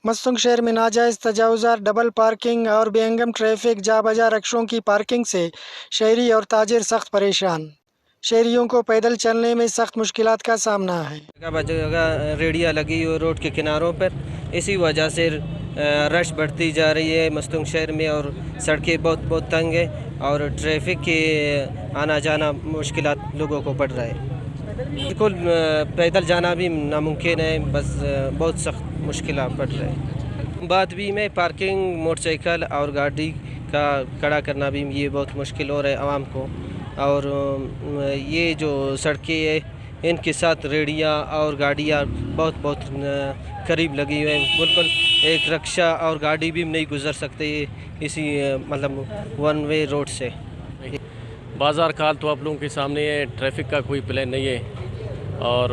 مستنگ شہر میں ناجائز تجاوزات، ڈبل پارکنگ اور بے ہنگم ٹریفک، جا بجا رکشوں کی پارکنگ سے شہری اور تاجر سخت پریشان۔ شہریوں کو پیدل چلنے میں سخت مشکلات کا سامنا ہے۔ جگہ جگہ ریڑیاں لگی ہوئی روڈ کے کناروں پر، اسی وجہ سے رش بڑھتی جا رہی ہے مستنگ شہر میں، اور سڑکیں بہت تنگ ہیں اور ٹریفک کے آنا جانا مشکلات لوگوں کو پڑ رہا ہے۔ بالکل پیدل جانا بھی ناممکن ہے، بس بہت سخت مشکلات پڑ رہے ہیں۔ بات بھی میں پارکنگ موٹر سائیکل اور گاڑی کا کھڑا کرنا بھی یہ بہت مشکل ہو رہا ہے عوام کو، اور یہ جو سڑکیں ہیں ان کے ساتھ ریڑیاں اور گاڑیاں بہت قریب لگی ہوئے ہیں، بالکل ایک رکشہ اور گاڑی بھی نہیں گزر سکتے اسی مطلب ون وے روڈ سے۔ بازار کا حال تو آپ لوگوں کے سامنے ہے، ٹریفک کا کوئی پلان نہیں ہے، اور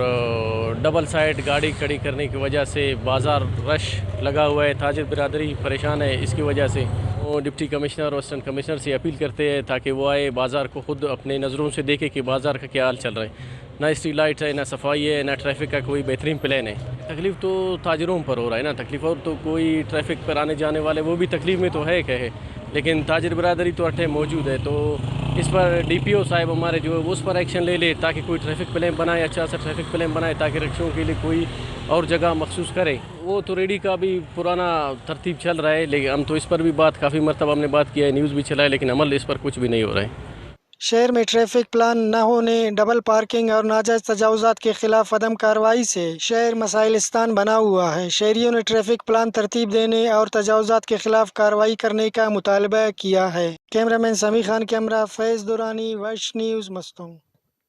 ڈبل سائڈ گاڑی کھڑی کرنے کی وجہ سے بازار رش لگا ہوا ہے، تاجر برادری پریشان ہے اس کی وجہ سے۔ وہ ڈپٹی کمشنر اور اسسٹنٹ کمشنر سے اپیل کرتے ہیں تاکہ وہ آئے بازار کو خود اپنے نظروں سے دیکھے کہ بازار کا کیا حال چل رہا ہے۔ نہ اسٹریٹ لائٹ ہے، نہ صفائی ہے، نہ ٹریفک کا کوئی بہترین پلان ہے۔ تکلیف تو تاجروں پر ہو رہا ہے نا، تکلیف، اور تو کوئی ٹریفک پر آنے جانے والے وہ بھی تکلیف میں تو ہے کہ ہے، لیکن تاجر برادری تو اٹھے موجود ہے، تو اس پر ڈی پی او صاحب ہمارے جو ہے اس پر ایکشن لے لے تاکہ کوئی ٹریفک پلان بنائے، اچھا سا ٹریفک پلان بنائے تاکہ رکشوں کے لیے کوئی اور جگہ مخصوص کرے۔ وہ تو ریڈی کا بھی پرانا ترتیب چل رہا ہے، لیکن ہم تو اس پر بھی کافی مرتبہ ہم نے بات کیا ہے، نیوز بھی چلا ہے، لیکن عمل اس پر کچھ بھی نہیں ہو رہا ہے۔ شہر میں ٹریفک پلان نہ ہونے، ڈبل پارکنگ اور ناجائز تجاوزات کے خلاف عدم کارروائی سے شہر مسائلستان بنا ہوا ہے۔ شہریوں نے ٹریفک پلان ترتیب دینے اور تجاوزات کے خلاف کارروائی کرنے کا مطالبہ کیا ہے۔ کیمرہ مین سمیع خان کے ہمراہ فیض دورانی، ویش نیوز، مستنگ۔